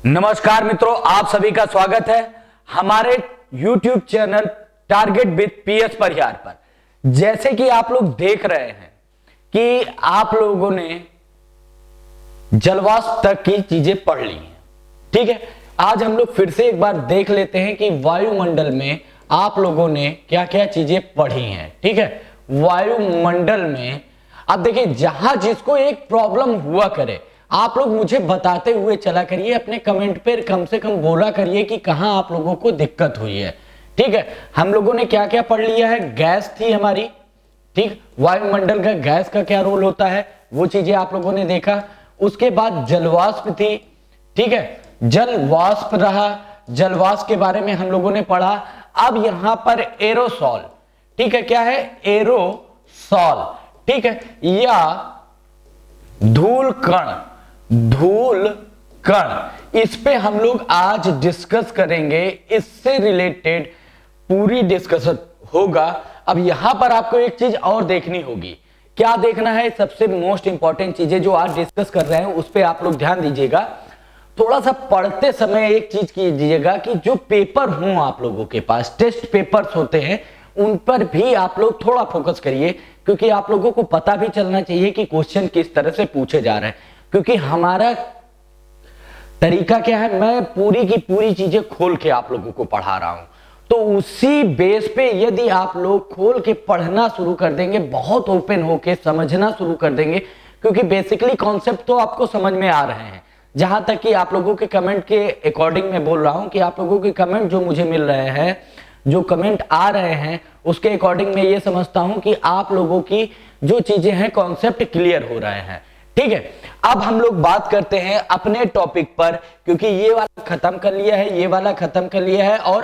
नमस्कार मित्रों, आप सभी का स्वागत है हमारे YouTube channel target with PS Parihar पर। जैसे कि आप लोग देख रहे हैं कि आप लोगों ने जलवाष्प तक की चीजें पढ़ ली हैं, ठीक है। आज हम लोग फिर से एक बार देख लेते हैं कि वायुमंडल में आप लोगों ने क्या क्या चीजें पढ़ी हैं, ठीक है। वायुमंडल में अब देखिए, जहां जिसको एक प्रॉब्लम हुआ करे आप लोग मुझे बताते हुए चला करिए, अपने कमेंट पे कम से कम बोला करिए कि कहां आप लोगों को दिक्कत हुई है, ठीक है। हम लोगों ने क्या क्या पढ़ लिया है। गैस थी हमारी, ठीक। वायुमंडल का गैस का क्या रोल होता है वो चीजें आप लोगों ने देखा। उसके बाद जलवाष्प थी, ठीक है। जलवाष्प रहा, जलवाष्प के बारे में हम लोगों ने पढ़ा। अब यहां पर एरोसॉल, ठीक है। क्या है? एरोसॉल, ठीक है, या धूल कण। धूल कण, इस पे हम लोग आज डिस्कस करेंगे, इससे रिलेटेड पूरी डिस्कशन होगा। अब यहां पर आपको एक चीज और देखनी होगी। क्या देखना है? सबसे मोस्ट इंपॉर्टेंट चीजें जो आज डिस्कस कर रहे हैं उस पे आप लोग ध्यान दीजिएगा। थोड़ा सा पढ़ते समय एक चीज कीजिएगा कि जो पेपर हो आप लोगों के पास, टेस्ट पेपर्स होते हैं, उन पर भी आप लोग थोड़ा फोकस करिए, क्योंकि आप लोगों को पता भी चलना चाहिए कि क्वेश्चन किस तरह से पूछे जा रहे हैं। क्योंकि हमारा तरीका क्या है, मैं पूरी की पूरी चीजें खोल के आप लोगों को पढ़ा रहा हूं, तो उसी बेस पे यदि आप लोग खोल के पढ़ना शुरू कर देंगे, बहुत ओपन होके समझना शुरू कर देंगे, क्योंकि बेसिकली कॉन्सेप्ट तो आपको समझ में आ रहे हैं। जहां तक कि आप लोगों के कमेंट के अकॉर्डिंग मैं बोल रहा हूं कि आप लोगों के कमेंट जो मुझे मिल रहे हैं, जो कमेंट आ रहे हैं, उसके अकॉर्डिंग मैं ये समझता हूं कि आप लोगों की जो चीजें हैं कॉन्सेप्ट क्लियर हो रहे हैं, ठीक है। अब हम लोग बात करते हैं अपने टॉपिक पर, क्योंकि ये वाला खत्म कर लिया है, ये वाला खत्म कर लिया है, और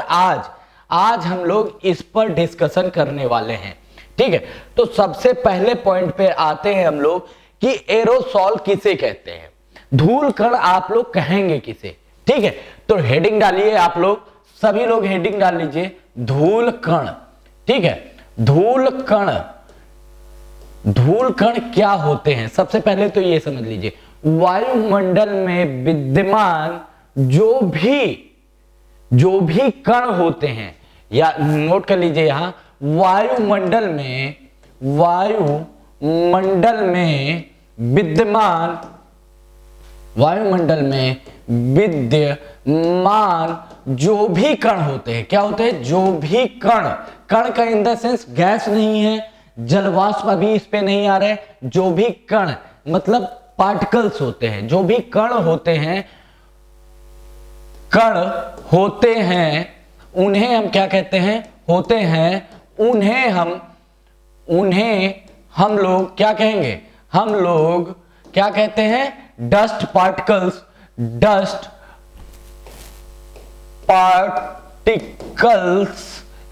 आज हम लोग इस पर डिस्कशन करने वाले हैं, ठीक है। तो सबसे पहले पॉइंट पे आते हैं हम लोग कि एरोसॉल किसे कहते हैं, धूल कण आप लोग कहेंगे किसे, ठीक है। तो हेडिंग डालिए, आप लोग सभी लोग हेडिंग डाल लीजिए, धूल कण, ठीक है। धूल कण, धूल कण क्या होते हैं? सबसे पहले तो ये समझ लीजिए, वायुमंडल में विद्यमान जो भी कण होते हैं, या नोट कर लीजिए यहां, वायुमंडल विद्यमान जो भी कण होते हैं, क्या होते हैं? जो भी कण, कण का इन द सेंस गैस नहीं है, जलवाष्प अभी इस पे नहीं आ रहे, जो भी कण मतलब पार्टिकल्स होते हैं, जो भी कण होते हैं, उन्हें हम क्या कहते हैं? होते हैं, उन्हें हम लोग क्या कहेंगे? हम लोग क्या कहते हैं? डस्ट पार्टिकल्स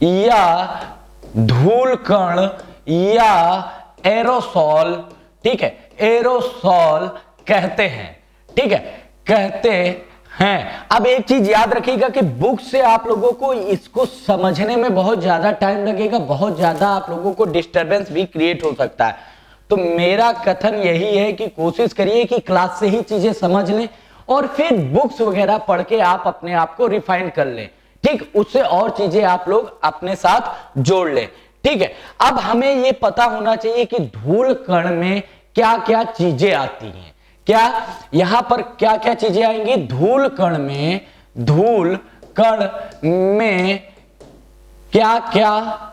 या धूल कण या एरोसॉल, ठीक है, एरोसॉल कहते हैं, ठीक है, कहते हैं। अब एक चीज याद रखिएगा कि बुक से आप लोगों को इसको समझने में बहुत ज्यादा टाइम लगेगा, बहुत ज्यादा आप लोगों को डिस्टरबेंस भी क्रिएट हो सकता है। तो मेरा कथन यही है कि कोशिश करिए कि क्लास से ही चीजें समझ लें और फिर बुक्स वगैरह पढ़ के आप अपने आप को रिफाइन कर लें, ठीक। उससे और चीजें आप लोग अपने साथ जोड़ लें, ठीक है। अब हमें यह पता होना चाहिए कि धूल कण में क्या क्या चीजें आती हैं, क्या यहां पर क्या क्या चीजें आएंगी? धूल कण में क्या क्या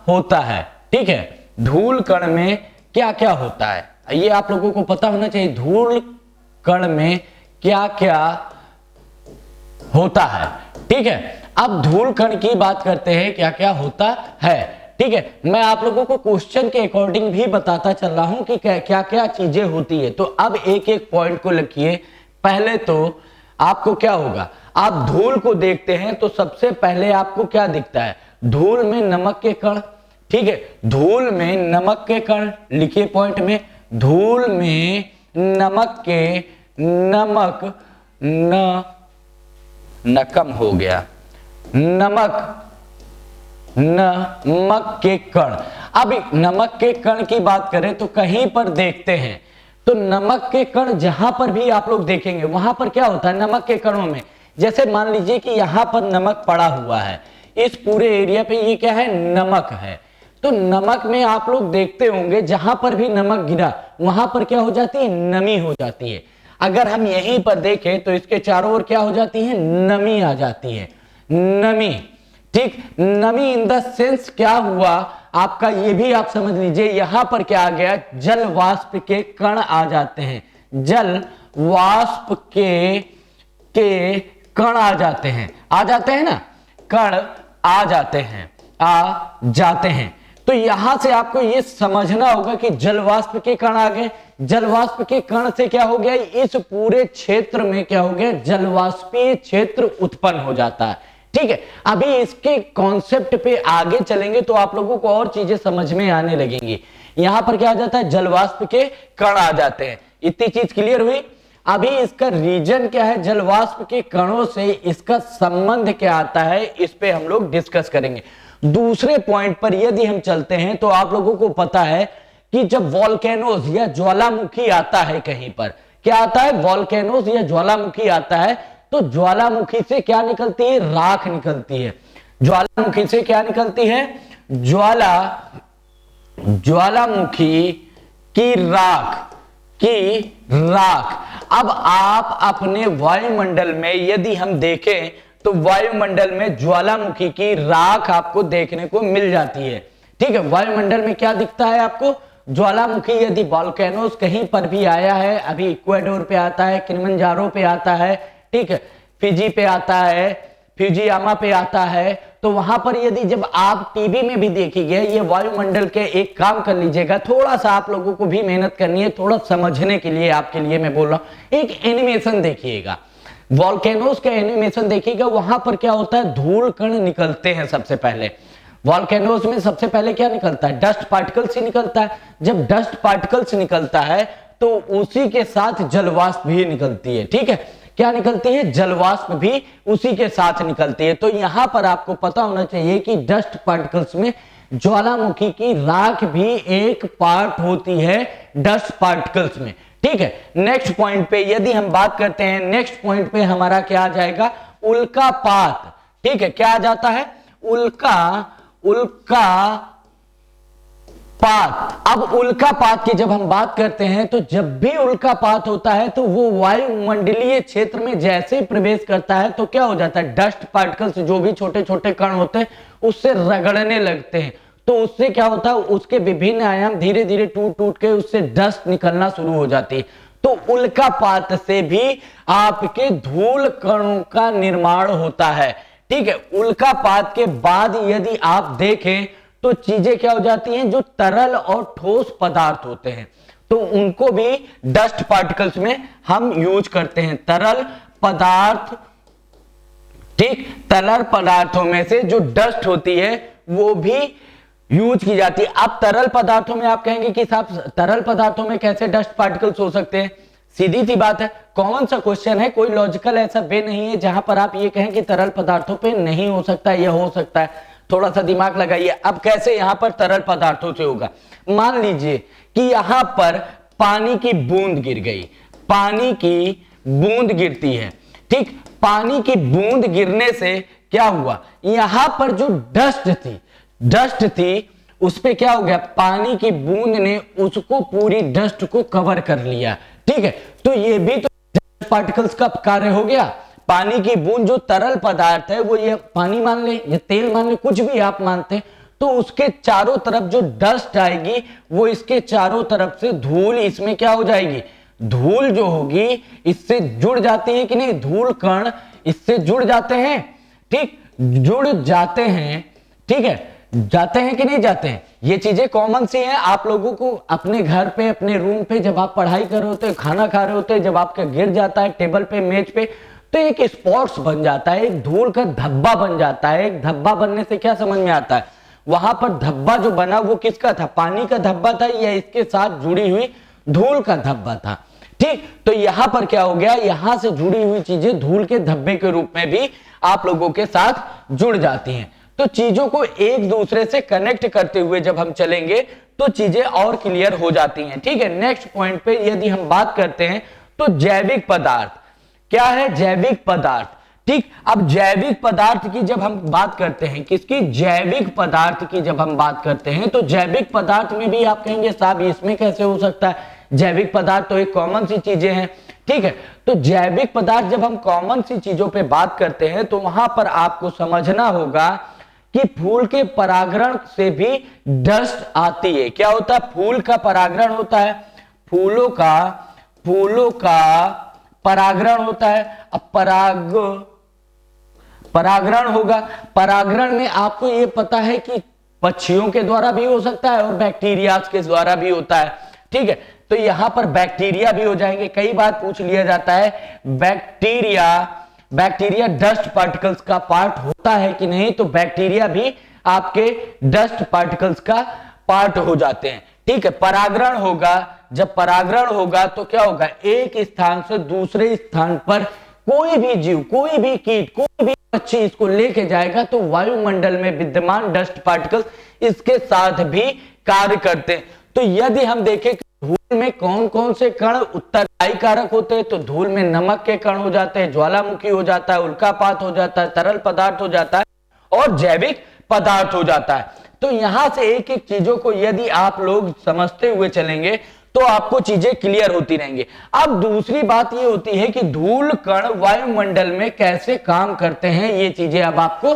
होता है, ठीक है। धूल कण में क्या क्या होता है, ये आप लोगों को पता होना चाहिए। धूल कण में क्या क्या होता है, ठीक है। अब धूल कण की बात करते हैं, क्या क्या होता है, ठीक है। मैं आप लोगों को क्वेश्चन के अकॉर्डिंग भी बताता चल रहा हूं कि क्या क्या चीजें होती है। तो अब एक एक पॉइंट को लिखिए। पहले तो आपको क्या होगा, आप धूल को देखते हैं तो सबसे पहले आपको क्या दिखता है? धूल में नमक के कण, ठीक है। धूल में नमक के कण लिखिए पॉइंट में, धूल में नमक नकम हो गया, नमक के कण। अब नमक के कण की बात करें तो कहीं पर देखते हैं तो नमक के कण जहां पर भी आप लोग देखेंगे वहां पर क्या होता है, नमक के कणों में जैसे मान लीजिए कि यहाँ पर नमक पड़ा हुआ है, इस पूरे एरिया पे ये क्या है, नमक है। तो नमक में आप लोग देखते होंगे जहां पर भी नमक गिरा वहां पर क्या हो जाती है, नमी हो जाती है। अगर हम यहीं पर देखें तो इसके चारों ओर क्या हो जाती है, नमी आ जाती है, नमी। ठीक, नमी इन द सेंस क्या हुआ आपका, ये भी आप समझ लीजिए, यहां पर क्या आ गया, जल वाष्प के कण आ जाते हैं, जल वाष्प के कण आ जाते हैं, आ जाते हैं ना, कण आ जाते हैं, आ जाते हैं। तो यहां से आपको ये समझना होगा कि जलवाष्प के कण आ गए, जलवाष्प के कण से क्या हो गया, इस पूरे क्षेत्र में क्या हो गया, जलवाष्पीय क्षेत्र उत्पन्न हो जाता है। ठीक है, अभी इसके कॉन्सेप्ट पे आगे चलेंगे तो आप लोगों को और चीजें समझ में आने लगेंगी। यहां पर क्या आ जाता है, जलवाष्प के कण आ जाते हैं। इतनी चीज क्लियर हुई। अभी इसका रीजन क्या है, जलवाष्प के कणों से इसका संबंध क्या आता है, इस पे हम लोग डिस्कस करेंगे। दूसरे पॉइंट पर यदि हम चलते हैं तो आप लोगों को पता है कि जब वॉल्केनोज या ज्वालामुखी आता है, कहीं पर क्या आता है, वॉल्केनोज या ज्वालामुखी आता है, तो ज्वालामुखी से क्या निकलती है, राख निकलती है। ज्वालामुखी से क्या निकलती है, ज्वालामुखी की राख। अब आप अपने वायुमंडल में यदि हम देखें तो वायुमंडल में ज्वालामुखी की राख आपको देखने को मिल जाती है। ठीक है, वायुमंडल में क्या दिखता है आपको, ज्वालामुखी। यदि वॉल्केनोस कहीं पर भी आया है, अभी इक्वाडोर पे आता है, किलिमंजारो पे आता है, ठीक है, फिजी पे आता है, फ्यूजियामा पे आता है, तो वहां पर यदि जब आप टीवी में भी देखिए, ये वायुमंडल के एक काम कर लीजिएगा, थोड़ा सा आप लोगों को भी मेहनत करनी है, थोड़ा समझने के लिए आपके लिए मैं बोल रहा हूं, एक एनिमेशन देखिएगा, वॉल्केनोस का एनिमेशन देखिएगा। वहां पर क्या होता है, धूल कण निकलते हैं। सबसे पहले वॉल्केनोस में सबसे पहले क्या निकलता है, डस्ट पार्टिकल्स ही निकलता है। जब डस्ट पार्टिकल्स निकलता है तो उसी के साथ जलवाष्प भी निकलती है। ठीक है, क्या निकलती है, जलवाष्प भी उसी के साथ निकलती है। तो यहां पर आपको पता होना चाहिए कि डस्ट पार्टिकल्स में ज्वालामुखी की राख भी एक पार्ट होती है डस्ट पार्टिकल्स में। ठीक है, नेक्स्ट पॉइंट पे यदि हम बात करते हैं, नेक्स्ट पॉइंट पे हमारा क्या आ जाएगा, उल्कापात। ठीक है, क्या आ जाता है, उल्कापात। अब उल्कापात की जब हम बात करते हैं तो जब भी उल्कापात होता है तो वो वायुमंडलीय क्षेत्र में जैसे प्रवेश करता है तो क्या हो जाता है, डस्ट पार्टिकल्स जो भी छोटे छोटे कण होते हैं उससे रगड़ने लगते हैं। तो उससे क्या होता है, उसके विभिन्न आयाम धीरे धीरे टूट टूट के उससे डस्ट निकलना शुरू हो जाती है। तो उल्कापात से भी आपके धूल कणों का निर्माण होता है। ठीक है, उल्कापात के बाद यदि आप देखें तो चीजें क्या हो जाती हैं, जो तरल और ठोस पदार्थ होते हैं तो उनको भी डस्ट पार्टिकल्स में हम यूज करते हैं। तरल पदार्थ, ठीक, तरल पदार्थों में से जो डस्ट होती है वो भी यूज की जाती है। अब तरल पदार्थों में आप कहेंगे कि साहब तरल पदार्थों में कैसे डस्ट पार्टिकल्स हो सकते हैं, सीधी सी बात है, कॉमन सा क्वेश्चन है, कोई लॉजिकल ऐसा वे नहीं है जहां पर आप ये कहें कि तरल पदार्थों पे नहीं हो सकता है या हो सकता है। थोड़ा सा दिमाग लगाइए। अब कैसे यहां पर तरल पदार्थों से होगा, मान लीजिए कि यहां पर पानी की बूंद गिर गई, पानी की बूंद गिरती है। ठीक, पानी की बूंद गिरने से क्या हुआ, यहां पर जो डस्ट थी उस पे क्या हो गया, पानी की बूंद ने उसको पूरी डस्ट को कवर कर लिया। ठीक है, तो ये भी तो डस्ट पार्टिकल्स का कार्य हो गया। पानी की बूंद जो तरल पदार्थ है, वो ये पानी मान ले या तेल मान ले, कुछ भी आप मानते हैं, तो उसके चारों तरफ जो डस्ट आएगी वो इसके चारों तरफ से धूल इसमें क्या हो जाएगी, धूल जो होगी इससे जुड़ जाती है कि नहीं, धूल कण इससे जुड़ जाते हैं। ठीक, जुड़ जाते हैं। ठीक है, जाते हैं कि नहीं जाते हैं, ये चीजें कॉमन सी हैं। आप लोगों को अपने घर पे, अपने रूम पे जब आप पढ़ाई कर रहे होते हैं, खाना खा रहे होते हैं, जब आपका गिर जाता है टेबल पे, मेज पे, तो एक स्पॉट्स बन जाता है, एक धूल का धब्बा बन जाता है। एक धब्बा बनने से क्या समझ में आता है, वहां पर धब्बा जो बना वो किसका था, पानी का धब्बा था या इसके साथ जुड़ी हुई धूल का धब्बा था। ठीक, तो यहां पर क्या हो गया, यहां से जुड़ी हुई चीजें धूल के धब्बे के रूप में भी आप लोगों के साथ जुड़ जाती हैं। तो चीजों को एक दूसरे से कनेक्ट करते हुए जब हम चलेंगे तो चीजें और क्लियर हो जाती हैं। ठीक है, नेक्स्ट पॉइंट पे यदि हम बात करते हैं तो जैविक पदार्थ क्या है, जैविक पदार्थ। ठीक, अब जैविक पदार्थ की जब हम बात करते हैं, किसकी, जैविक पदार्थ की जब हम बात करते हैं, तो जैविक पदार्थ में भी आप कहेंगे साहब इसमें कैसे हो सकता है, जैविक पदार्थ तो एक कॉमन सी चीजें हैं। ठीक है, तो जैविक पदार्थ जब हम कॉमन सी चीजों पे बात करते हैं तो वहां पर आपको समझना होगा कि फूल के परागण से भी डस्ट आती है। क्या होता है, फूल का परागण होता है, फूलों का परागण होता है। अब परागण होगा, परागण में आपको ये पता है कि पक्षियों के द्वारा भी हो सकता है और बैक्टीरिया के द्वारा भी होता है। ठीक है, तो यहां पर बैक्टीरिया भी हो जाएंगे। कई बार पूछ लिया जाता है बैक्टीरिया डस्ट पार्टिकल्स का पार्ट होता है कि नहीं, तो बैक्टीरिया भी आपके डस्ट पार्टिकल्स का पार्ट हो जाते हैं। ठीक है, परागण होगा, जब परागण होगा तो क्या होगा, एक स्थान से दूसरे स्थान पर कोई भी जीव, कोई भी कीट, कोई भी पक्षी इसको लेके जाएगा तो वायुमंडल में विद्यमान डस्ट पार्टिकल्स इसके साथ भी कार्य करते हैं। तो यदि हम देखें कि धूल में कौन कौन से कण उत्तरदायी कारक होते हैं, तो धूल में नमक के कण हो जाते हैं, ज्वालामुखी हो जाता है, उल्कापात हो जाता है, तरल पदार्थ हो जाता है और जैविक पदार्थ हो जाता है। तो यहां से एक एक चीजों को यदि आप लोग समझते हुए चलेंगे तो आपको चीजें क्लियर होती रहेंगी। अब दूसरी बात ये होती है कि धूल कण वायुमंडल में कैसे काम करते हैं, ये चीजें अब आपको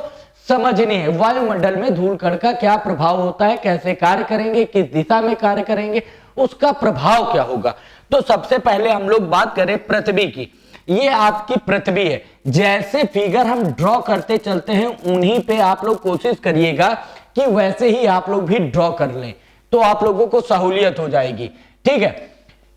समझनी है। वायुमंडल में धूल कण का क्या प्रभाव होता है, कैसे कार्य करेंगे, किस दिशा में कार्य करेंगे, उसका प्रभाव क्या होगा। तो सबसे पहले हम लोग बात करें पृथ्वी की। ये आपकी पृथ्वी है, जैसे फिगर हम ड्रॉ करते चलते हैं उन्हीं पे आप लोग कोशिश करिएगा कि वैसे ही आप लोग भी ड्रॉ कर लें, तो आप लोगों को सहूलियत हो जाएगी। ठीक है,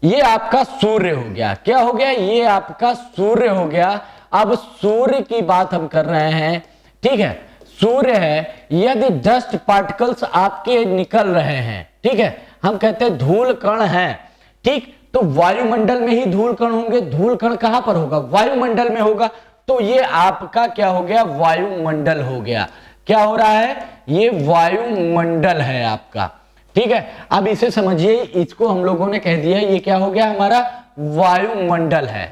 ये आपका सूर्य हो गया, क्या हो गया, ये आपका सूर्य हो गया। अब सूर्य की बात हम कर रहे हैं। ठीक है, सूर्य है, यदि डस्ट पार्टिकल्स आपके निकल रहे हैं, ठीक है, हम कहते हैं धूल कण है, ठीक, तो वायुमंडल में ही धूल कण होंगे। धूल कण कहां पर होगा, वायुमंडल में होगा। तो ये आपका क्या हो गया, वायुमंडल हो गया। क्या हो रहा है, ये वायुमंडल है आपका। ठीक है, अब इसे समझिए, इसको हम लोगों ने कह दिया ये क्या हो गया, हमारा वायुमंडल है।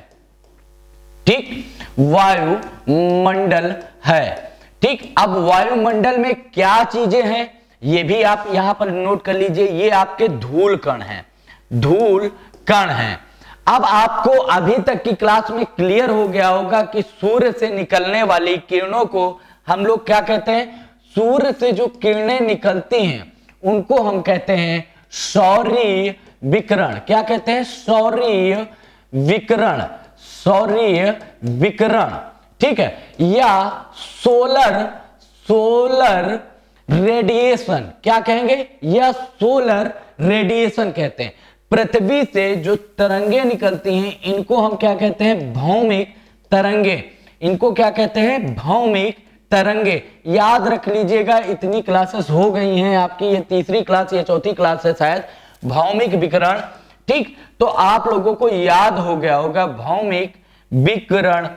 ठीक, वायुमंडल है। ठीक, अब वायुमंडल में क्या चीजें हैं ये भी आप यहां पर नोट कर लीजिए। ये आपके धूल कण हैं, धूल कण हैं। अब आपको अभी तक की क्लास में क्लियर हो गया होगा कि सूर्य से निकलने वाली किरणों को हम लोग क्या कहते हैं, सूर्य से जो किरणें निकलती हैं उनको हम कहते हैं सौरीय विकिरण। क्या कहते हैं, सौरीय विकिरण, सौरीय विकिरण। ठीक है, या सोलर रेडिएशन, क्या कहेंगे, या सोलर रेडिएशन कहते हैं। पृथ्वी से जो तरंगे निकलती हैं इनको हम क्या कहते हैं, भौमिक तरंगे। इनको क्या कहते हैं, भौमिक तरंगे। याद रख लीजिएगा, इतनी क्लासेस हो गई हैं आपकी, ये तीसरी क्लास या चौथी क्लास है शायद, भौमिक विकिरण। ठीक, तो आप लोगों को याद हो गया होगा भौमिक विकिरण।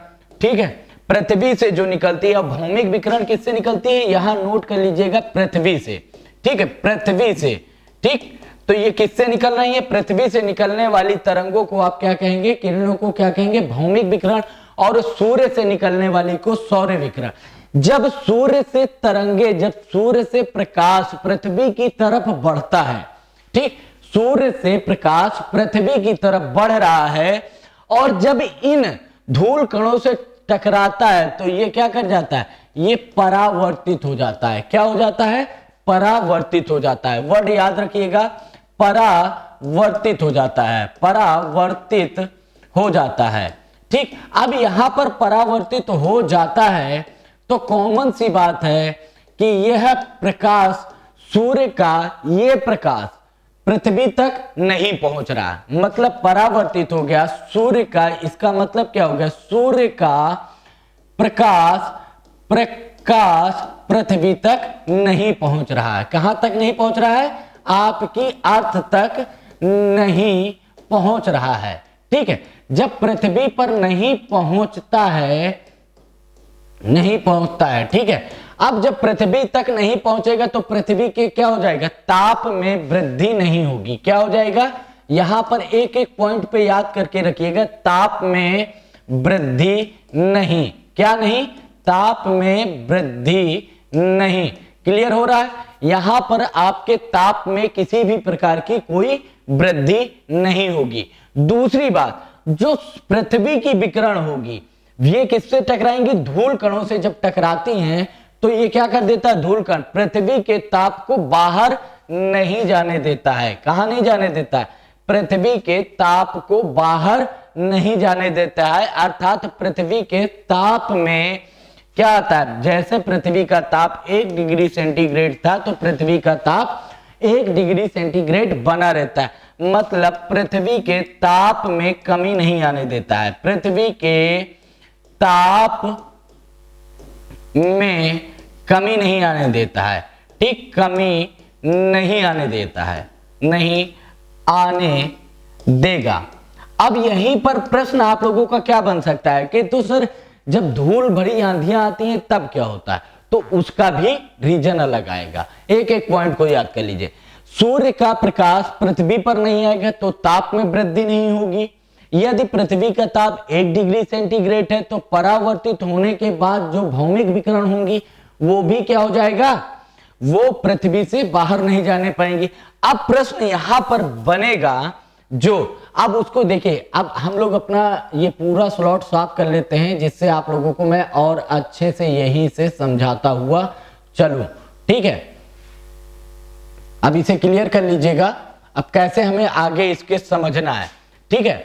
ठीक है, पृथ्वी से जो निकलती है। भौमिक विकिरण किससे निकलती है, यहां नोट कर लीजिएगा, पृथ्वी से। ठीक है, पृथ्वी से। ठीक, तो ये किससे निकल रही है, पृथ्वी से निकलने वाली तरंगों को आप क्या कहेंगे, किरणों को क्या कहेंगे, भौमिक विकिरण। और सूर्य से निकलने वाली को सौर विकिरण। जब सूर्य से तरंगे, जब सूर्य से प्रकाश पृथ्वी की तरफ बढ़ता है, ठीक, सूर्य से प्रकाश पृथ्वी की तरफ बढ़ रहा है और जब इन धूल कणों से टकराता है तो ये क्या कर जाता है, ये परावर्तित हो जाता है। क्या हो जाता है, परावर्तित हो जाता है। वर्ड याद रखिएगा, परावर्तित हो जाता है, परावर्तित हो जाता है। ठीक, अब यहां पर परावर्तित हो जाता है तो कॉमन सी बात है कि यह प्रकाश, सूर्य का ये प्रकाश पृथ्वी तक नहीं पहुंच रहा, मतलब परावर्तित हो गया सूर्य का। इसका मतलब क्या हो गया, सूर्य का प्रकाश पृथ्वी तक नहीं पहुंच रहा है। कहां तक नहीं पहुंच रहा है, आपकी अर्थ तक नहीं पहुंच रहा है। ठीक है, जब पृथ्वी पर नहीं पहुंचता है, नहीं पहुंचता है, ठीक है, अब जब पृथ्वी तक नहीं पहुंचेगा तो पृथ्वी के क्या हो जाएगा, ताप में वृद्धि नहीं होगी। क्या हो जाएगा, यहां पर एक एक पॉइंट पे याद करके रखिएगा, ताप में वृद्धि नहीं क्या नहीं, ताप में वृद्धि नहीं। क्लियर हो रहा है? यहां पर आपके ताप में किसी भी प्रकार की कोई वृद्धि नहीं होगी। दूसरी बात, जो पृथ्वी की विकिरण होगी ये किससे टकराएंगी, धूल कणों से जब टकराती हैं तो ये क्या कर देता है, धूल कण पृथ्वी के ताप को बाहर नहीं जाने देता है। कहां नहीं जाने देता है, पृथ्वी के ताप को बाहर नहीं जाने देता है। अर्थात पृथ्वी के ताप में क्या आता है, जैसे पृथ्वी का ताप 1 डिग्री सेंटीग्रेड था तो पृथ्वी का ताप 1 डिग्री सेंटीग्रेड बना रहता है। मतलब पृथ्वी के ताप में कमी नहीं आने देता है, पृथ्वी के ताप में कमी नहीं आने देता है। ठीक, कमी नहीं आने देता है, नहीं आने देगा। अब यहीं पर प्रश्न आप लोगों का क्या बन सकता है कि तो सर जब धूल भरी आंधियां आती हैं तब क्या होता है, तो उसका भी रीजन अलग आएगा। एक एक पॉइंट को याद कर लीजिए। सूर्य का प्रकाश पृथ्वी पर नहीं आएगा तो ताप में वृद्धि नहीं होगी। यदि पृथ्वी का ताप 1 डिग्री सेंटीग्रेड है तो परावर्तित होने के बाद जो भौमिक विकिरण होंगी वो भी क्या हो जाएगा, वो पृथ्वी से बाहर नहीं जाने पाएंगी। अब प्रश्न यहां पर बनेगा जो, अब उसको देखिए, अब हम लोग अपना ये पूरा स्लॉट साफ कर लेते हैं जिससे आप लोगों को मैं और अच्छे से यहीं से समझाता हुआ चलूं। ठीक है, अब इसे क्लियर कर लीजिएगा। अब कैसे हमें आगे इसके समझना है, ठीक है,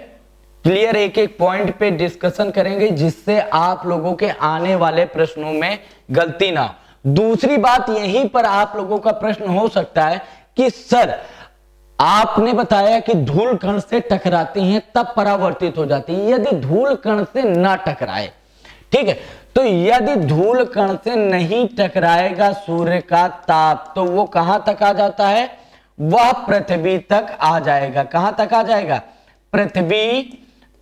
क्लियर एक एक पॉइंट पे डिस्कशन करेंगे जिससे आप लोगों के आने वाले प्रश्नों में गलती ना हो। दूसरी बात, यहीं पर आप लोगों का प्रश्न हो सकता है कि सर आपने बताया कि धूल कण से टकराती हैं तब परावर्तित हो जाती है, यदि धूल कण से ना टकराए, ठीक है, तो यदि धूल कण से नहीं टकराएगा सूर्य का ताप तो वो कहां तक आ जाता है, वह पृथ्वी तक आ जाएगा। कहां तक आ जाएगा,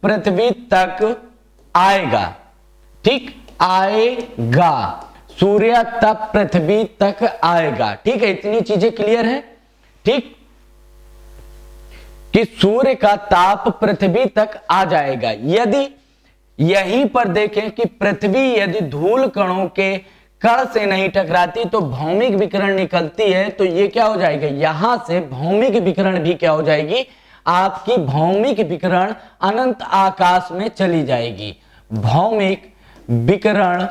पृथ्वी तक आएगा। ठीक, आएगा, सूर्य तब पृथ्वी तक आएगा। ठीक है, इतनी चीजें क्लियर है। ठीक, कि सूर्य का ताप पृथ्वी तक आ जाएगा। यदि यहीं पर देखें कि पृथ्वी यदि धूल कणों के कण से नहीं टकराती तो भौमिक विकिरण निकलती है, तो ये क्या हो जाएगा, यहां से भौमिक विकिरण भी क्या हो जाएगी, आपकी भौमिक विकिरण अनंत आकाश में चली जाएगी। भौमिक विकिरण,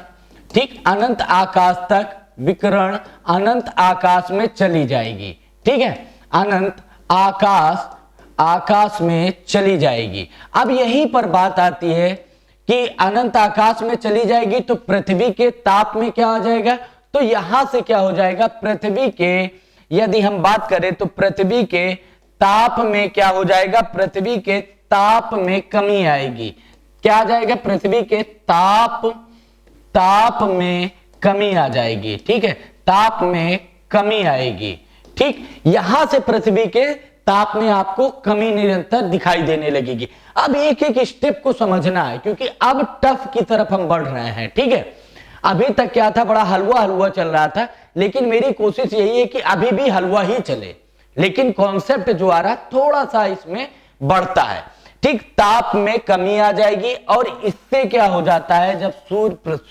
ठीक, अनंत आकाश तक विकिरण अनंत आकाश में चली जाएगी। ठीक है, अनंत आकाश में चली जाएगी। अब यहीं पर बात आती है कि अनंत आकाश में चली जाएगी तो पृथ्वी के ताप में क्या आ जाएगा, तो यहां से क्या हो जाएगा, पृथ्वी के, यदि हम बात करें तो पृथ्वी के ताप में क्या हो जाएगा, पृथ्वी के ताप में कमी आएगी। क्या आ जाएगा, पृथ्वी के ताप में कमी आ जाएगी। ठीक है, ताप में कमी आएगी। ठीक, यहां से पृथ्वी के ताप में आपको कमी निरंतर दिखाई देने लगेगी। अब एक एक स्टेप को समझना है क्योंकि अब टफ की तरफ हम बढ़ रहे हैं। ठीक है, अभी तक क्या था, बड़ा हलवा चल रहा था, लेकिन मेरी कोशिश यही है कि अभी भी हलवा ही चले, लेकिन कॉन्सेप्ट जो आ रहा थोड़ा सा इसमें बढ़ता है। ठीक, ताप में कमी आ जाएगी और इससे क्या हो जाता है, जब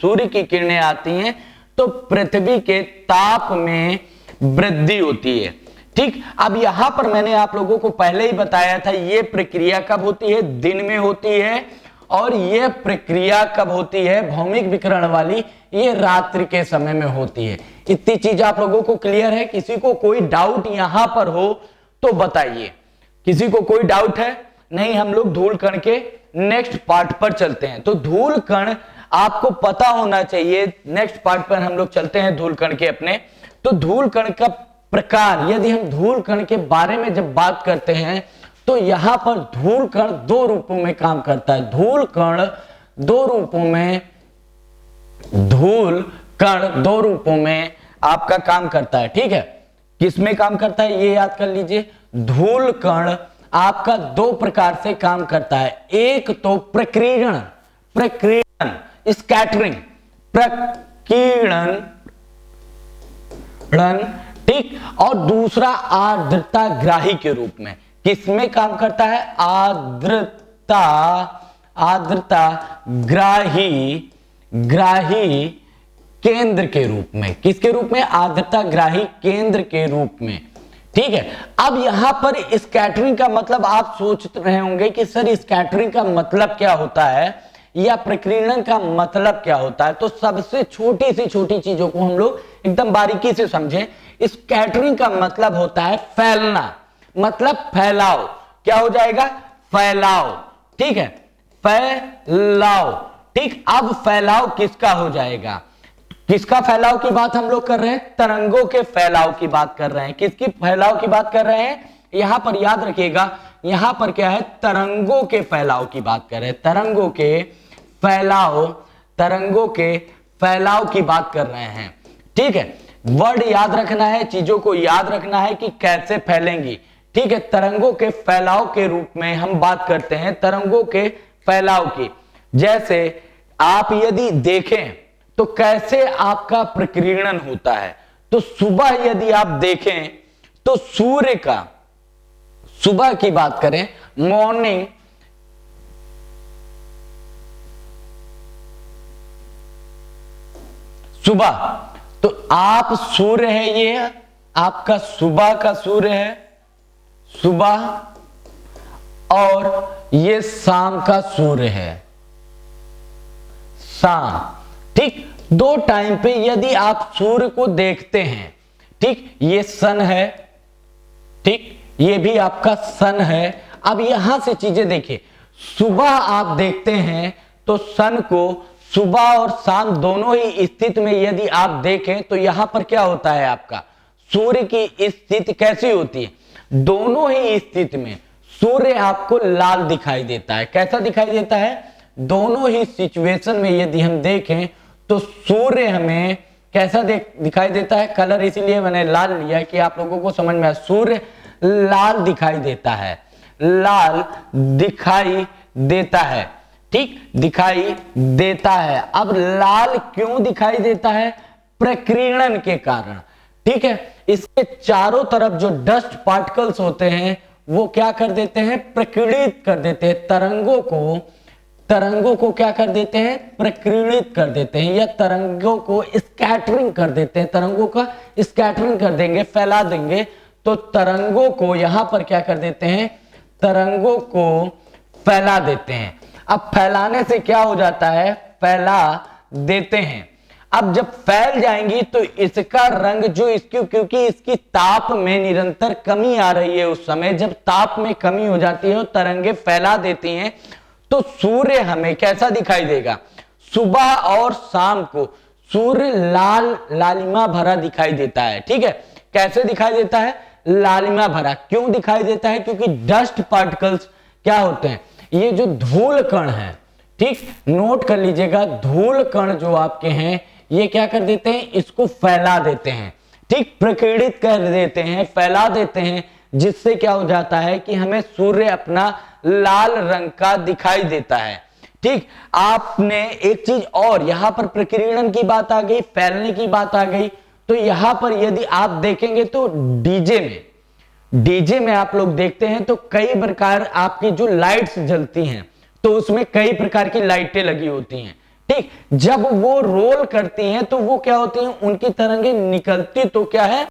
सूर्य की किरणें आती हैं तो पृथ्वी के ताप में वृद्धि होती है। ठीक, अब यहां पर मैंने आप लोगों को पहले ही बताया था ये प्रक्रिया कब होती है, दिन में होती है, और ये प्रक्रिया कब होती है भौमिक विकिरण वाली, ये रात्रि के समय में होती है। इतनी चीज आप लोगों को क्लियर है? किसी को कोई डाउट यहां पर हो तो बताइए। किसी को कोई डाउट है? नहीं, हम लोग धूल कण के नेक्स्ट पार्ट पर चलते हैं। तो धूल कण आपको पता होना चाहिए। नेक्स्ट पार्ट पर हम लोग चलते हैं धूल कण के अपने। तो धूल कण का प्रकार, यदि हम धूल कण के बारे में जब बात करते हैं तो यहां पर धूल कण 2 रूपों में काम करता है। धूल कण 2 रूपों में आपका काम करता है। ठीक है, किसमें काम करता है ये याद कर लीजिए। धूल कण आपका 2 प्रकार से काम करता है। एक तो प्रकीर्णन, स्कैटरिंग, प्रकीर्णन, ठीक, और दूसरा आर्द्रता ग्राही के रूप में। किसमें काम करता है, आर्द्रता ग्राही ग्राही केंद्र के रूप में। किसके रूप में? आर्द्रता ग्राही केंद्र के रूप में। ठीक है, अब यहां पर स्कैटरिंग का मतलब आप सोच रहे होंगे कि सर स्कैटरिंग का मतलब क्या होता है या प्रकीर्णन का मतलब क्या होता है। तो सबसे छोटी से छोटी चीजों को हम लोग एकदम बारीकी से समझें। स्कैटरिंग का मतलब होता है फैलना, मतलब फैलाव। क्या हो जाएगा? फैलाव। ठीक है, फैलाव। ठीक, अब फैलाव किसका हो जाएगा? किसका फैलाव की बात हम लोग कर रहे हैं? तरंगों के फैलाव की बात कर रहे हैं। किसकी फैलाव की बात कर रहे हैं? यहां पर याद रखिएगा, यहां पर क्या है? तरंगों के फैलाव की बात कर रहे हैं। तरंगों के फैलाव, तरंगों के फैलाव की बात कर रहे हैं। ठीक है, वर्ड याद रखना है, चीजों को याद रखना है कि कैसे फैलेंगी। ठीक है, तरंगों के फैलाव के रूप में हम बात करते हैं, तरंगों के फैलाव की। जैसे आप यदि देखें तो कैसे आपका प्रकीर्णन होता है। तो सुबह यदि आप देखें तो सूर्य का, सुबह की बात करें, मॉर्निंग, सुबह, तो आप सूर्य है, ये आपका सुबह का सूर्य है, सुबह, और ये शाम का सूर्य है, शाम। ठीक, दो टाइम पे यदि आप सूर्य को देखते हैं, ठीक, ये सन है, ठीक, ये भी आपका सन है। अब यहां से चीजें देखिए, सुबह आप देखते हैं तो सन को सुबह और शाम दोनों ही स्थिति में यदि आप देखें तो यहां पर क्या होता है? आपका सूर्य की स्थिति कैसी होती है? दोनों ही स्थिति में सूर्य आपको लाल दिखाई देता है। कैसा दिखाई देता है? दोनों ही सिचुएशन में यदि हम देखें तो सूर्य हमें कैसा दिखाई देता है? कलर इसीलिए मैंने लाल लिया कि आप लोगों को समझ में आए। सूर्य लाल दिखाई देता है, लाल दिखाई देता है। ठीक, दिखाई देता है। अब लाल क्यों दिखाई देता है? प्रकीर्णन के कारण। ठीक है, इसके चारों तरफ जो डस्ट पार्टिकल्स होते हैं वो क्या कर देते हैं? प्रकीर्णित कर देते हैं तरंगों को। तरंगों को क्या कर देते हैं? प्रकीर्णित कर देते हैं, या तरंगों को स्कैटरिंग कर देते हैं। तरंगों का स्कैटरिंग कर देंगे, फैला देंगे। तो तरंगों को यहां पर क्या कर देते हैं? तरंगों को फैला देते हैं। अब फैलाने से क्या हो जाता है? फैला देते हैं। अब जब फैल जाएंगी तो इसका रंग जो इसकी, क्योंकि इसकी ताप में निरंतर कमी आ रही है, उस समय जब ताप में कमी हो जाती है और तरंगे फैला देती हैं तो सूर्य हमें कैसा दिखाई देगा? सुबह और शाम को सूर्य लाल, लालिमा भरा दिखाई देता है। ठीक है, कैसे दिखाई देता है? लालिमा भरा। क्यों दिखाई देता है? क्योंकि डस्ट पार्टिकल्स क्या होते हैं? ये जो धूल कण है, ठीक, नोट कर लीजिएगा, धूल कण जो आपके हैं ये क्या कर देते हैं? इसको फैला देते हैं। ठीक, प्रकीर्णित कर देते हैं, फैला देते हैं, जिससे क्या हो जाता है कि हमें सूर्य अपना लाल रंग का दिखाई देता है। ठीक, आपने एक चीज और, यहां पर प्रकीर्णन की बात आ गई, फैलने की बात आ गई, तो यहां पर यदि आप देखेंगे तो डीजे में आप लोग देखते हैं तो कई प्रकार आपकी जो लाइट्स जलती हैं तो उसमें कई प्रकार की लाइटें लगी होती हैं। ठीक, जब वो रोल करती हैं तो वो क्या होती हैं? उनकी तरंगे निकलती तो क्या है?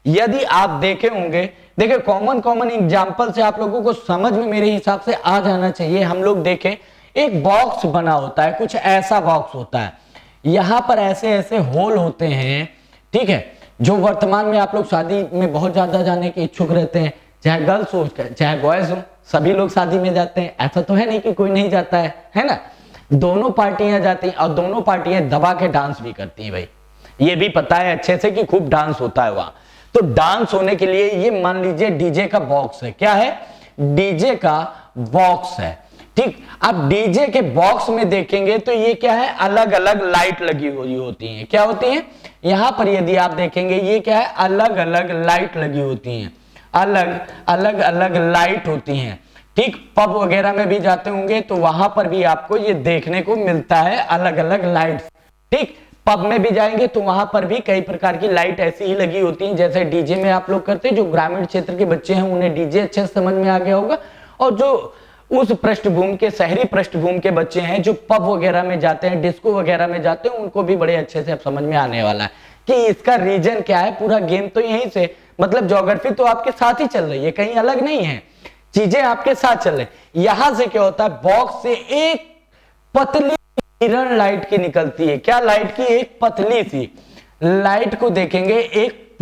यदि आप देखे होंगे, देखिए कॉमन एग्जांपल से आप लोगों को समझ में मेरे हिसाब से आ जाना चाहिए। हम लोग देखें, एक बॉक्स बना होता है, कुछ ऐसा बॉक्स होता है, यहां पर ऐसे ऐसे होल होते हैं। ठीक है, जो वर्तमान में आप लोग शादी में बहुत ज्यादा जाने के इच्छुक रहते हैं, चाहे गर्ल्स हो चाहे बॉयज हो, सभी लोग शादी में जाते हैं। ऐसा तो है नहीं कि कोई नहीं जाता है ना? दोनों पार्टियां जाती हैं और दोनों पार्टियां दबा के डांस भी करती हैं। भाई ये भी पता है अच्छे से कि खूब डांस होता है वहां। तो डांस होने के लिए ये मान लीजिए डीजे का बॉक्स है। क्या है? डीजे का बॉक्स है। ठीक, अब डीजे के बॉक्स में देखेंगे तो ये क्या है? अलग अलग लाइट लगी हुई होती हैं। क्या होती हैं? यहां पर यदि आप देखेंगे ये क्या है? अलग अलग लाइट लगी होती हैं, अलग अलग लाइट होती हैं। ठीक, पब वगैरह में भी जाते होंगे तो वहां पर भी आपको ये देखने को मिलता है, अलग अलग लाइट। ठीक, पब में भी जाएंगे तो वहां पर भी कई प्रकार की लाइट ऐसी ही लगी होती हैं जैसे डीजे में आप लोग करते हैं। जो ग्रामीण क्षेत्र के बच्चे हैं उन्हें डीजे अच्छे से समझ में आ गया होगा, और जो उस पृष्ठभूमि के, शहरी पृष्ठभूमि के बच्चे हैं जो पब वगैरह में जाते हैं, डिस्को वगैरह में जाते हैं, उनको भी बड़े अच्छे से अब समझ में आने वाला है कि इसका रीजन क्या है। पूरा गेम तो यहीं से, मतलब ज्योग्राफी तो आपके साथ ही चल रही है, कहीं अलग नहीं है, चीजें आपके साथ चल रही। यहां से क्या होता है, बॉक्स से एक पतली किरण लाइट की निकलती है। क्या लाइट की? एक पतली सी लाइट को देखेंगे, एक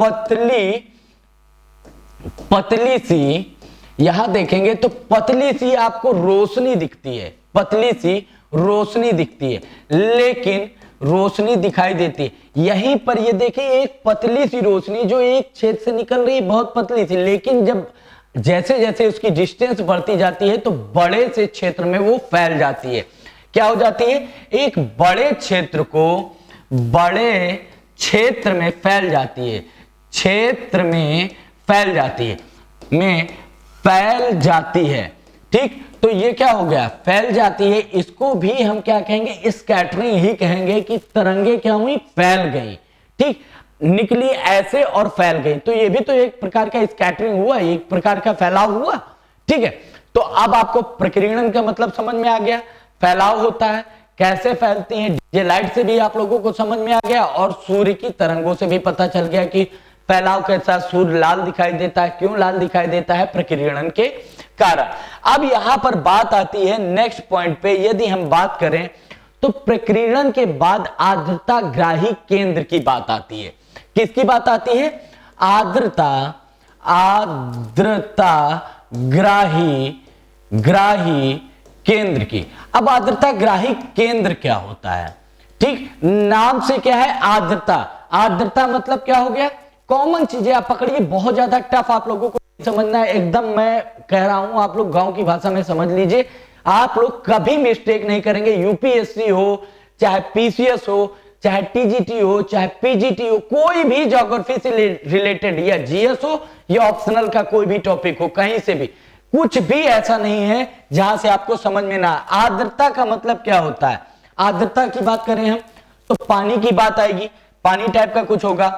पतली सी यहां देखेंगे तो पतली सी आपको रोशनी दिखती है, पतली सी रोशनी दिखती है, लेकिन रोशनी दिखाई देती है। यहीं पर ये देखिए एक पतली सी रोशनी जो एक छेद से निकल रही है, बहुत पतली सी, लेकिन जब जैसे जैसे उसकी डिस्टेंस बढ़ती जाती है तो बड़े से क्षेत्र में वो फैल जाती है। क्या हो जाती है? एक बड़े क्षेत्र को बड़े क्षेत्र में फैल जाती है, क्षेत्र में फैल जाती है, फैल जाती है। ठीक, तो ये क्या हो गया? फैल जाती है। इसको भी हम क्या कहेंगे? स्कैटरिंग ही कहेंगे कि तरंगे क्या हुई? फैल गई। ठीक, निकली ऐसे और फैल गई, तो ये भी तो एक प्रकार का स्कैटरिंग हुआ, एक प्रकार का फैलाव हुआ। ठीक है, तो अब आपको प्रकीर्णन का मतलब समझ में आ गया, फैलाव होता है, कैसे फैलती हैं। ये लाइट से भी आप लोगों को समझ में आ गया और सूर्य की तरंगों से भी पता चल गया कि फैलाव के साथ सूर्य लाल दिखाई देता है। क्यों लाल दिखाई देता है? प्रकीर्णन के कारण। अब यहां पर बात आती है नेक्स्ट पॉइंट पे, यदि हम बात करें तो प्रकीर्णन के बाद आर्द्रता ग्राही केंद्र की बात आती है। किसकी बात आती है? आर्द्रता ग्राही केंद्र की। अब आर्द्रता ग्राही केंद्र क्या होता है? ठीक, नाम से क्या है? आर्द्रता। आर्द्रता मतलब क्या हो गया? कॉमन चीजें आप पकड़िए, बहुत ज्यादा टफ आप लोगों को समझना है, एकदम मैं कह रहा हूं, आप लोग गांव की भाषा में समझ लीजिए। आप लोग कभी मिस्टेक नहीं करेंगे, यूपीएससी हो, चाहे पीसीएस हो, चाहे टीजीटी हो, चाहे पीजीटी हो, कोई भी ज्योग्राफी से रिलेटेड, या जीएस हो या ऑप्शनल का कोई भी टॉपिक हो, कहीं से भी कुछ भी ऐसा नहीं है जहां से आपको समझ में ना। आर्द्रता का मतलब क्या होता है? आर्द्रता की बात करें हम तो पानी की बात आएगी, पानी टाइप का कुछ होगा।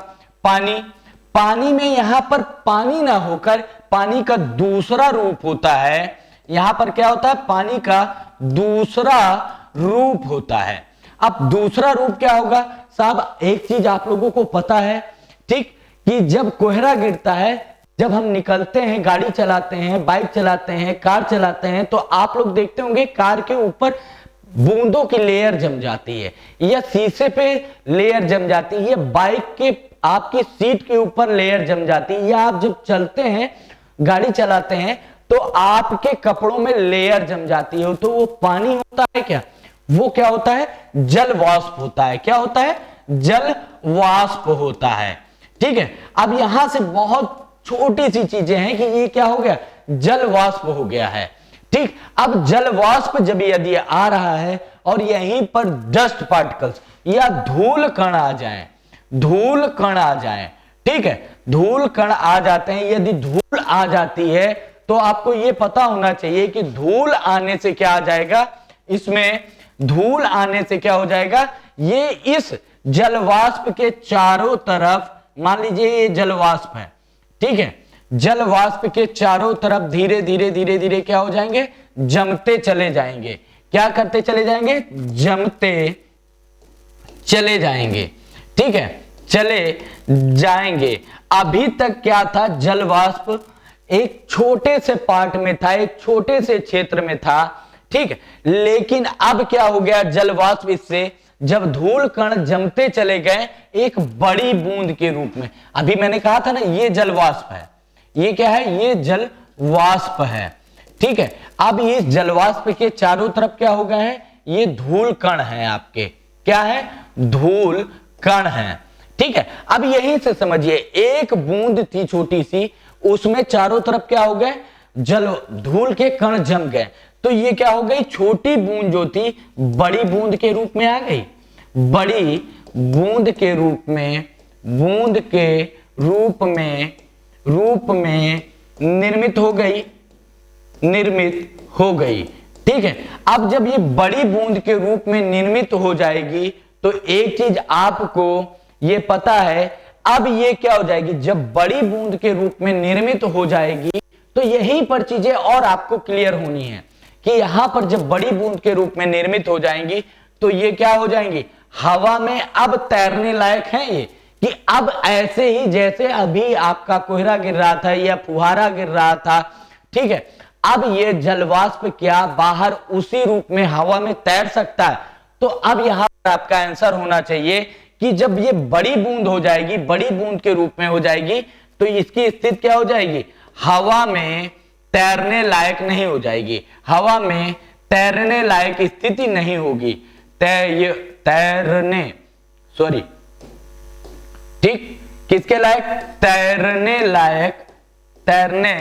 पानी में यहां पर पानी ना होकर पानी का दूसरा रूप होता है। यहां पर क्या होता है? पानी का दूसरा रूप होता है। अब दूसरा रूप क्या होगा? साहब एक चीज आप लोगों को पता है, ठीक, कि जब कोहरा गिरता है, जब हम निकलते हैं, गाड़ी चलाते हैं, बाइक चलाते हैं, कार चलाते हैं, तो आप लोग देखते होंगे कार के ऊपर बूंदों की लेयर जम जाती है, या शीशे पे लेयर जम जाती है, या बाइक के आपकी सीट के ऊपर लेयर जम जाती है, या आप जब चलते हैं, गाड़ी चलाते हैं, तो आपके कपड़ों में लेयर जम जाती है। तो वो पानी होता है क्या? वो क्या होता है? जल वाष्प होता है। क्या होता है? जल वाष्प होता है। ठीक है, अब यहां से बहुत छोटी सी चीजें हैं कि ये क्या हो गया? जल वाष्प हो गया है। ठीक, अब जल वाष्प जब यदि आ रहा है और यहीं पर डस्ट पार्टिकल्स या धूल कण आ जाएं, धूल कण आ जाएं, ठीक है, धूल कण आ जाते हैं, यदि धूल आ जाती है तो आपको यह पता होना चाहिए कि धूल आने से क्या आ जाएगा? इसमें धूल आने से क्या हो जाएगा? ये इस जलवाष्प के चारों तरफ, मान लीजिए ये जलवाष्प है, ठीक है, जलवाष्प के चारों तरफ धीरे धीरे धीरे धीरे क्या हो जाएंगे? जमते चले जाएंगे। क्या करते चले जाएंगे? जमते चले जाएंगे। ठीक है, चले जाएंगे। अभी तक क्या था? जलवाष्प एक छोटे से पार्ट में था, एक छोटे से क्षेत्र में था, ठीक है, लेकिन अब क्या हो गया? जलवाष्प इससे जब धूल कण जमते चले गए एक बड़ी बूंद के रूप में। अभी मैंने कहा था ना ये जलवाष्प है, ये क्या है? ये जल वाष्प है। ठीक है, अब इस जलवाष्प के चारों तरफ क्या हो गए हैं? ये धूल कण है आपके। क्या है? धूल कण है। ठीक है, अब यहीं से समझिए एक बूंद थी छोटी सी, उसमें चारों तरफ क्या हो गए? जल धूल के कण जम गए। तो ये क्या हो गई? छोटी बूंद जो थी बड़ी बूंद के रूप में आ गई। बड़ी बूंद के रूप में, बूंद के रूप में निर्मित हो गई, निर्मित हो गई। ठीक है, अब जब ये बड़ी बूंद के रूप में निर्मित हो जाएगी तो एक चीज आपको ये पता है, अब ये क्या हो जाएगी? जब बड़ी बूंद के रूप में निर्मित हो जाएगी तो यहीं पर चीजें और आपको क्लियर होनी है कि यहां पर जब बड़ी बूंद के रूप में निर्मित हो जाएंगी तो ये क्या हो जाएंगी, हवा में अब तैरने लायक है ये, कि अब ऐसे ही जैसे अभी आपका कोहरा गिर रहा था या फुहारा गिर रहा था, ठीक है, अब ये जलवाष्प क्या बाहर उसी रूप में हवा में तैर सकता है। तो अब यहां पर आपका आंसर होना चाहिए कि जब ये बड़ी बूंद हो जाएगी, बड़ी बूंद के रूप में हो जाएगी, तो इसकी स्थिति क्या हो जाएगी, हवा में तैरने लायक नहीं हो जाएगी, हवा में तैरने लायक स्थिति नहीं होगी, तैरने सॉरी ठीक, किसके लायक, तैरने लायक, तैरने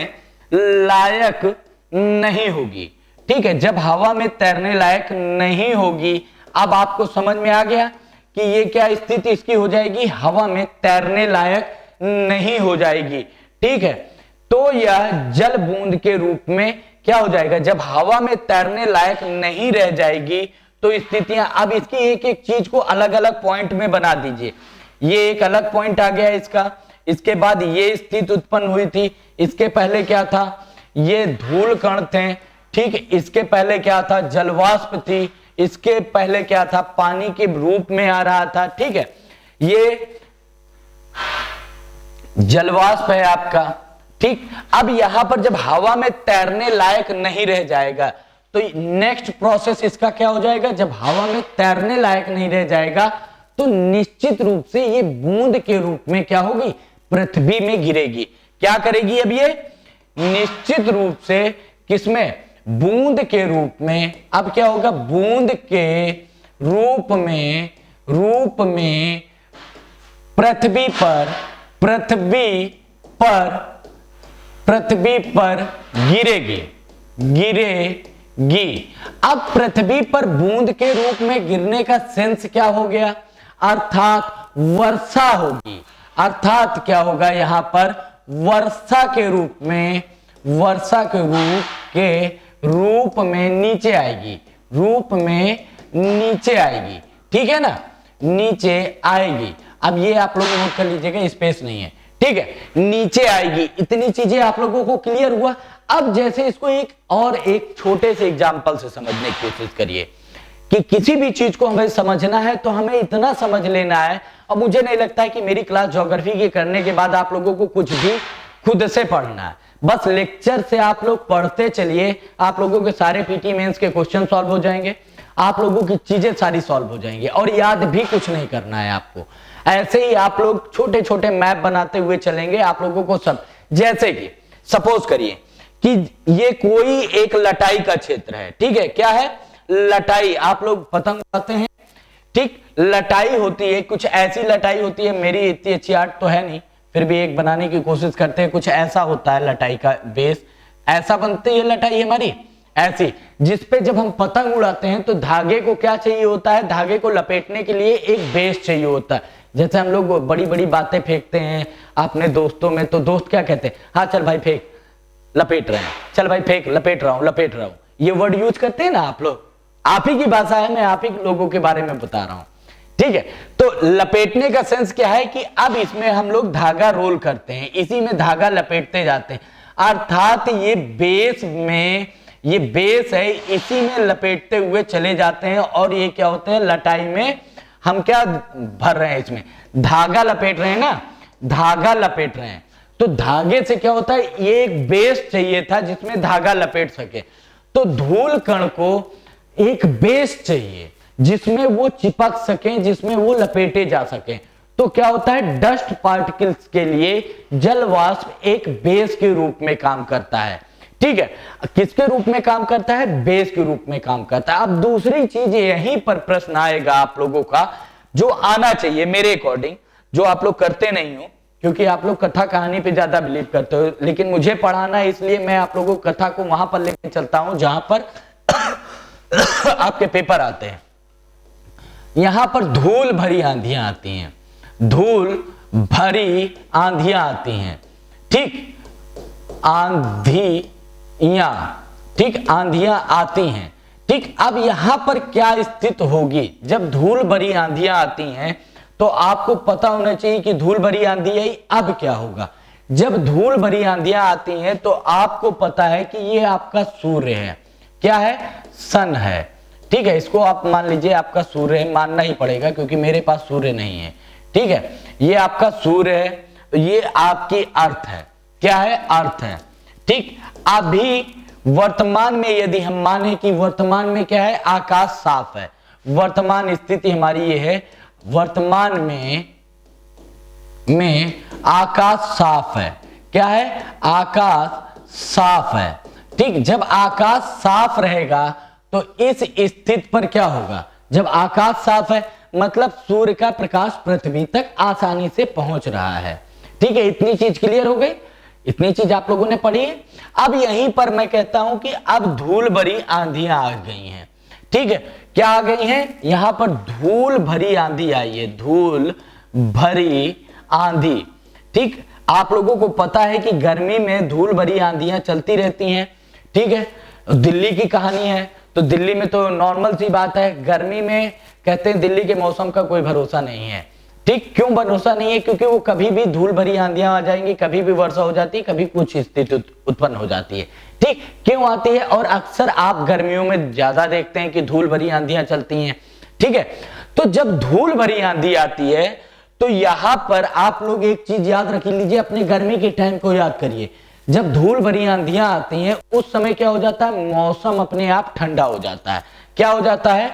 लायक नहीं होगी। ठीक है, जब हवा में तैरने लायक नहीं होगी, अब आपको समझ में आ गया कि ये क्या स्थिति इसकी हो जाएगी, हवा में तैरने लायक नहीं हो जाएगी। ठीक है, तो यह जल बूंद के रूप में क्या हो जाएगा, जब हवा में तैरने लायक नहीं रह जाएगी तो स्थितियां, अब इसकी एक एक चीज को अलग अलग पॉइंट में बना दीजिए। ये एक अलग पॉइंट आ गया इसका, इसके बाद ये स्थिति उत्पन्न हुई थी, इसके पहले क्या था, ये धूल कण थे, ठीक, इसके पहले क्या था, जलवाष्प थी, इसके पहले क्या था, पानी के रूप में आ रहा था। ठीक है, ये जलवाष्प है आपका। ठीक, अब यहां पर जब हवा में तैरने लायक नहीं रह जाएगा तो नेक्स्ट प्रोसेस इसका क्या हो जाएगा, जब हवा में तैरने लायक नहीं रह जाएगा तो निश्चित रूप से ये बूंद के रूप में क्या होगी, पृथ्वी में गिरेगी। क्या करेगी, अब ये निश्चित रूप से किसमें, बूंद के रूप में। अब क्या होगा, बूंद के रूप में पृथ्वी पर गिरेगी। अब पृथ्वी पर बूंद के रूप में गिरने का सेंस क्या हो गया, अर्थात वर्षा होगी। अर्थात क्या होगा, यहां पर वर्षा के रूप में नीचे आएगी। ठीक है ना, नीचे आएगी। अब ये आप लोग नोट कर लीजिएगा, स्पेस नहीं है। ठीक है, नीचे आएगी। इतनी चीजें आप लोगों को क्लियर हुआ। अब जैसे इसको एक छोटे से एग्जांपल से समझने की कोशिश करिए कि किसी भी चीज को हमें समझना है तो हमें इतना समझ लेना है। अब मुझे नहीं लगता है कि मेरी क्लास ज्योग्राफी के करने के बाद आप लोगों को कुछ भी खुद से पढ़ना है, बस लेक्चर से आप लोग पढ़ते चलिए, आप लोगों के सारे पीटी मेंस के क्वेश्चन सॉल्व हो जाएंगे, आप लोगों की चीजें सारी सॉल्व हो जाएंगी और याद भी कुछ नहीं करना है आपको। ऐसे ही आप लोग छोटे छोटे मैप बनाते हुए चलेंगे, आप लोगों को सब, जैसे कि सपोज करिए कि ये कोई एक लटाई का क्षेत्र है। ठीक है, क्या है, लटाई। आप लोग पतंग उड़ाते हैं, ठीक, लटाई होती है, कुछ ऐसी लटाई होती है, मेरी इतनी अच्छी आर्ट तो है नहीं, फिर भी एक बनाने की कोशिश करते हैं। कुछ ऐसा होता है लटाई का बेस, ऐसा बनती है लटाई हमारी ऐसी, जिसपे जब हम पतंग उड़ाते हैं तो धागे को क्या चाहिए होता है, धागे को लपेटने के लिए एक बेस चाहिए होता है। जैसे हम लोग बड़ी बड़ी बातें फेंकते हैं अपने दोस्तों में, तो दोस्त क्या कहते हैं, हाँ चल भाई फेंक, लपेट रहे हैं, चल भाई फेंक, लपेट रहा हूं, ये वर्ड यूज करते हैं ना आप लोग। आप ही की भाषा है, मैं आप ही लोगों के बारे में बता रहा हूं। ठीक है, तो लपेटने का सेंस क्या है कि अब इसमें हम लोग धागा रोल करते हैं, इसी में धागा लपेटते जाते हैं, अर्थात ये बेस है, इसी में लपेटते हुए चले जाते हैं। और ये क्या होते हैं, लटाई में हम क्या भर रहे हैं, इसमें धागा लपेट रहे हैं ना, धागा लपेट रहे हैं। तो धागे से क्या होता है, ये एक बेस चाहिए था जिसमें धागा लपेट सके। तो धूल कण को एक बेस चाहिए जिसमें वो चिपक सके, जिसमें वो लपेटे जा सके। तो क्या होता है, डस्ट पार्टिकल्स के लिए जल वाष्प एक बेस के रूप में काम करता है। ठीक है, किसके रूप में काम करता है, बेस के रूप में काम करता है। अब दूसरी चीज यहीं पर प्रश्न आएगा आप लोगों का, जो आना चाहिए मेरे अकॉर्डिंग, जो आप लोग करते नहीं हो, क्योंकि आप लोग कथा कहानी पे ज्यादा बिलीव करते हो, लेकिन मुझे पढ़ाना है इसलिए मैं आप लोगों को कथा को वहां पर लेकर चलता हूं जहां पर आपके पेपर आते हैं। यहां पर धूल भरी आंधियां आती हैं, धूल भरी आंधियां आती हैं। ठीक, आंधियां, ठीक, आंधियां आती हैं। ठीक, अब यहां पर क्या स्थिति होगी, जब धूल भरी आंधियां आती हैं तो आपको पता होना चाहिए कि धूल भरी आंधी आई, अब क्या होगा। जब धूल भरी आंधियां आती हैं तो आपको पता है कि ये आपका सूर्य है। क्या है, सन है। ठीक है, इसको आप मान लीजिए आपका सूर्य है, मानना ही पड़ेगा क्योंकि मेरे पास सूर्य नहीं है। ठीक है, ये आपका सूर्य है, ये आपकी अर्थ है। क्या है, अर्थ है। ठीक, अभी वर्तमान में यदि हम माने कि वर्तमान में क्या है, आकाश साफ है, वर्तमान स्थिति हमारी ये है, वर्तमान में आकाश साफ है। क्या है, आकाश साफ है। ठीक, जब आकाश साफ रहेगा तो इस स्थिति पर क्या होगा, जब आकाश साफ है मतलब सूर्य का प्रकाश पृथ्वी तक आसानी से पहुंच रहा है। ठीक है, इतनी चीज क्लियर हो गई, इतनी चीज आप लोगों ने पढ़ी है। अब यहीं पर मैं कहता हूं कि अब धूल भरी आंधियां आ गई हैं। ठीक है, क्या आ गई हैं, यहां पर धूल भरी आंधी आई है, धूल भरी आंधी। ठीक, आप लोगों को पता है कि गर्मी में धूल भरी आंधियां चलती रहती हैं। ठीक है, दिल्ली की कहानी है, तो दिल्ली में तो नॉर्मल सी बात है, गर्मी में कहते हैं दिल्ली के मौसम का कोई भरोसा नहीं है। ठीक, क्यों भरोसा नहीं है, क्योंकि वो कभी भी धूल भरी आंधियां आ जाएंगी, कभी भी वर्षा हो जाती है, कभी कुछ स्थिति उत्पन्न हो जाती है। ठीक, क्यों आती है, और अक्सर आप गर्मियों में ज्यादा देखते हैं कि धूल भरी आंधियां चलती हैं। ठीक है, तो जब धूल भरी आंधी आती है तो यहां पर आप लोग एक चीज याद रख लीजिए, अपने गर्मी के टाइम को याद करिए। जब धूल भरी आंधियां आती हैं उस समय क्या हो जाता है, मौसम अपने आप ठंडा हो जाता है। क्या हो जाता है,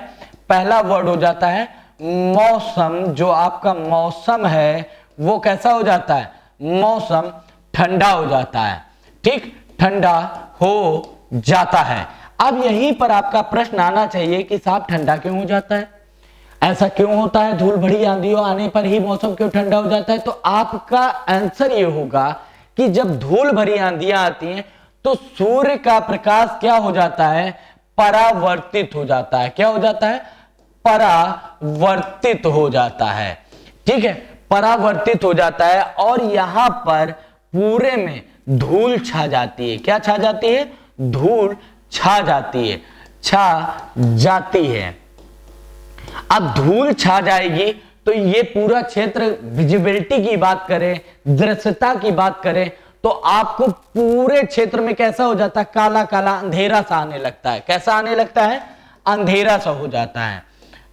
पहला वर्ड हो जाता है मौसम। जो आपका मौसम है वो कैसा हो जाता है, मौसम ठंडा हो जाता है। ठीक, ठंडा हो जाता है। अब यहीं पर आपका प्रश्न आना चाहिए कि साहब ठंडा क्यों हो जाता है, ऐसा क्यों होता है, धूल भरी आंधियों आने पर ही मौसम क्यों ठंडा हो जाता है। तो आपका आंसर ये होगा कि जब धूल भरी आंधियां आती हैं तो सूर्य का प्रकाश क्या हो जाता है, परावर्तित हो जाता है। क्या हो जाता है, परावर्तित हो जाता है। ठीक है, परावर्तित हो जाता है और यहां पर पूरे में धूल छा जाती है। क्या छा जाती है, धूल छा जाती है, छा जाती है। अब धूल छा जाएगी तो ये पूरा क्षेत्र, विजिबिलिटी की बात करें, दृश्यता की बात करें, तो आपको पूरे क्षेत्र में कैसा हो जाता है, काला काला अंधेरा सा आने लगता है। कैसा आने लगता है, अंधेरा सा हो जाता है,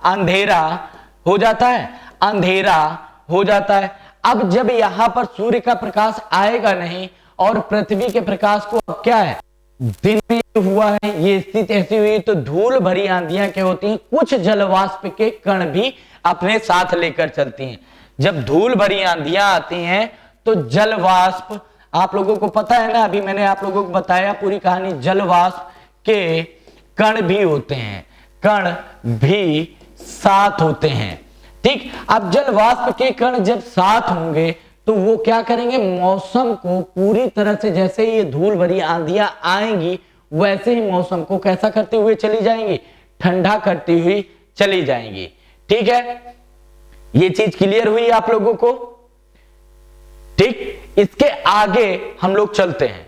अंधेरा हो जाता है, अंधेरा हो जाता है। अब जब यहां पर सूर्य का प्रकाश आएगा नहीं और पृथ्वी के प्रकाश को, अब क्या है, दिन में हुआ है, ये स्थिति ऐसी हुई, तो धूल भरी आंधियां क्या होती हैं, कुछ जलवाष्प के कण भी अपने साथ लेकर चलती हैं। जब धूल भरी आंधियां आती हैं तो जलवाष्प, आप लोगों को पता है ना, अभी मैंने आप लोगों को बताया पूरी कहानी, जलवाष्प के कण भी होते हैं, कण भी साथ होते हैं। ठीक, अब जलवाष्प के कण जब साथ होंगे तो वो क्या करेंगे, मौसम को पूरी तरह से, जैसे ये धूल भरी आंधियां आएंगी वैसे ही मौसम को कैसा करते हुए चली जाएंगी, ठंडा करती हुई चली जाएंगी। ठीक है, ये चीज क्लियर हुई आप लोगों को। ठीक, इसके आगे हम लोग चलते हैं।